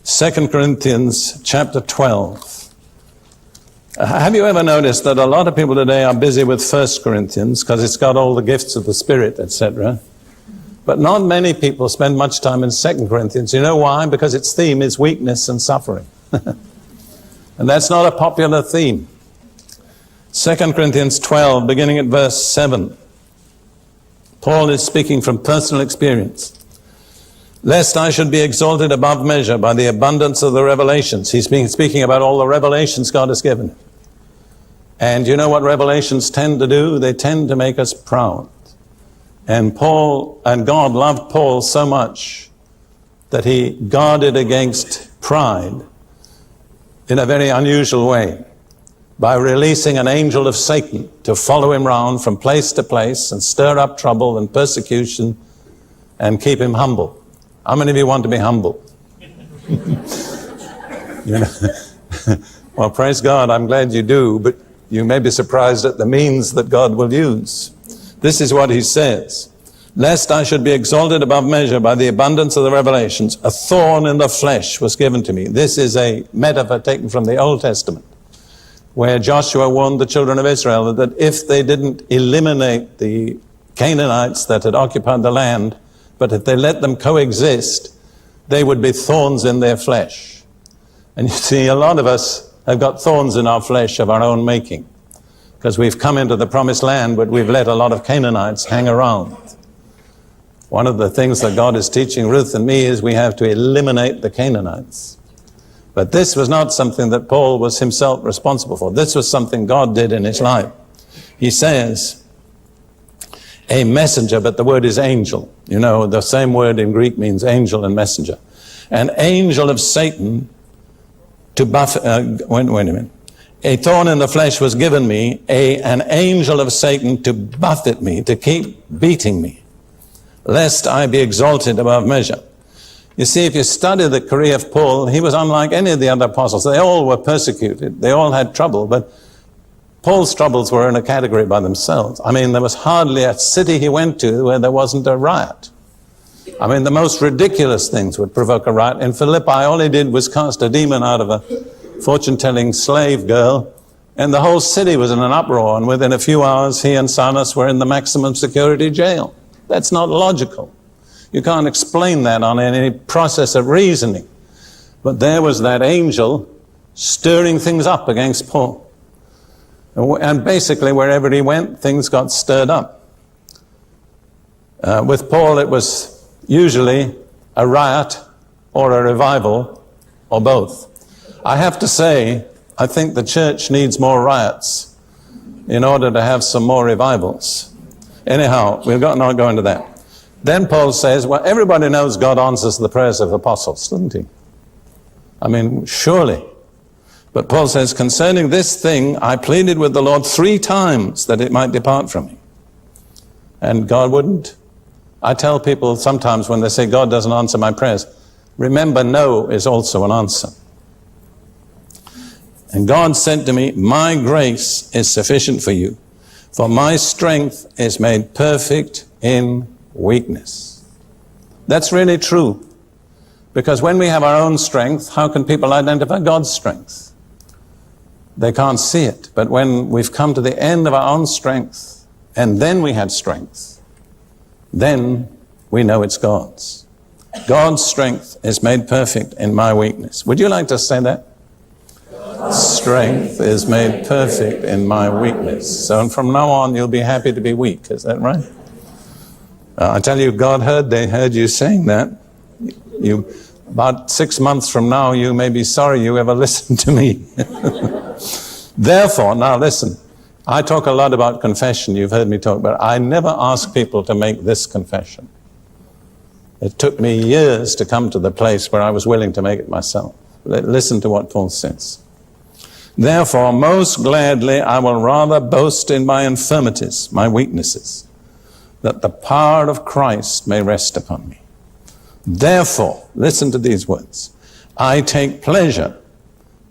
2 Corinthians chapter 12. Have you ever noticed that a lot of people today are busy with 1 Corinthians because it's got all the gifts of the Spirit, etc.? But not many people spend much time in 2 Corinthians. You know why? Because its theme is weakness and suffering. And that's not a popular theme. 2 Corinthians 12, beginning at verse 7. Paul is speaking from personal experience. Lest I should be exalted above measure by the abundance of the revelations. He's been speaking about all the revelations God has given. And you know what revelations tend to do? They tend to make us proud. And God loved Paul so much that he guarded against pride in a very unusual way by releasing an angel of Satan to follow him round from place to place and stir up trouble and persecution and keep him humble. How many of you want to be humble? Well, praise God, I'm glad you do, but you may be surprised at the means that God will use. This is what he says. Lest I should be exalted above measure by the abundance of the revelations, a thorn in the flesh was given to me. This is a metaphor taken from the Old Testament, where Joshua warned the children of Israel that if they didn't eliminate the Canaanites that had occupied the land, but if they let them coexist, they would be thorns in their flesh. And you see, a lot of us have got thorns in our flesh of our own making, because we've come into the promised land, but we've let a lot of Canaanites hang around. One of the things that God is teaching Ruth and me is we have to eliminate the Canaanites. But this was not something that Paul was himself responsible for. This was something God did in his life. He says, a messenger, but the word is angel. You know, the same word in Greek means angel and messenger. An angel of Satan to buffet, wait a minute. A thorn in the flesh was given me, an angel of Satan to buffet me, to keep beating me, lest I be exalted above measure. You see, if you study the career of Paul, he was unlike any of the other apostles. They all were persecuted. They all had trouble, but Paul's troubles were in a category by themselves. I mean, there was hardly a city he went to where there wasn't a riot. I mean, the most ridiculous things would provoke a riot. In Philippi, all he did was cast a demon out of a fortune-telling slave girl, and the whole city was in an uproar, and within a few hours, he and Silas were in the maximum security jail. That's not logical. You can't explain that on any process of reasoning. But there was that angel stirring things up against Paul. And basically, wherever he went, things got stirred up. With Paul, it was usually a riot or a revival or both. I have to say, I think the church needs more riots in order to have some more revivals. Anyhow, we're not going to that. Then Paul says, well, everybody knows God answers the prayers of apostles, doesn't he? I mean, surely. But Paul says, concerning this thing, I pleaded with the Lord 3 times that it might depart from me. And God wouldn't. I tell people sometimes when they say God doesn't answer my prayers, remember, no is also an answer. And God said to me, my grace is sufficient for you, for my strength is made perfect in weakness. That's really true. Because when we have our own strength, how can people identify God's strength? They can't see it. But when we've come to the end of our own strength, and then we have strength, then we know it's God's. God's strength is made perfect in my weakness. Would you like to say that? Strength is made perfect in my weakness. So from now on, you'll be happy to be weak. Is that right? I tell you, they heard you saying that. About 6 months from now, you may be sorry you ever listened to me. Therefore, now listen, I talk a lot about confession. You've heard me talk, but I never ask people to make this confession. It took me years to come to the place where I was willing to make it myself. Listen to what Paul says. Therefore, most gladly, I will rather boast in my infirmities, my weaknesses, that the power of Christ may rest upon me. Therefore, listen to these words, I take pleasure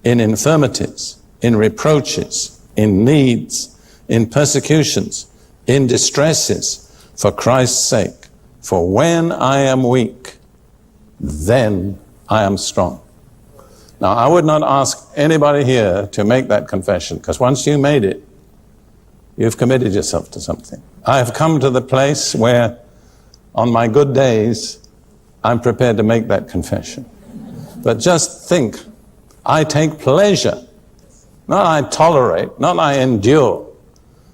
in infirmities, in reproaches, in needs, in persecutions, in distresses, for Christ's sake. For when I am weak, then I am strong. Now, I would not ask anybody here to make that confession, because once you made it, you've committed yourself to something. I have come to the place where, on my good days, I'm prepared to make that confession. But just think, I take pleasure, not I tolerate, not I endure,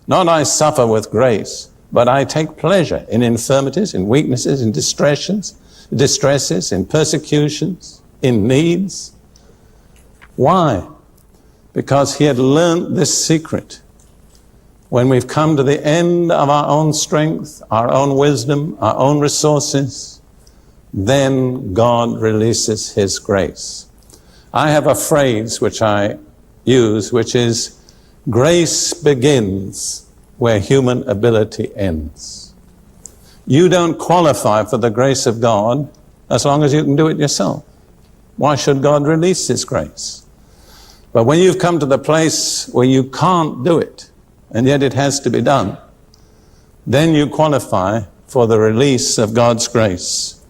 not I suffer with grace, but I take pleasure in infirmities, in weaknesses, in distresses, in persecutions, in needs. Why? Because he had learned this secret. When we've come to the end of our own strength, our own wisdom, our own resources, then God releases his grace. I have a phrase which I use, which is, grace begins where human ability ends. You don't qualify for the grace of God as long as you can do it yourself. Why should God release his grace? But when you've come to the place where you can't do it, and yet it has to be done, then you qualify for the release of God's grace.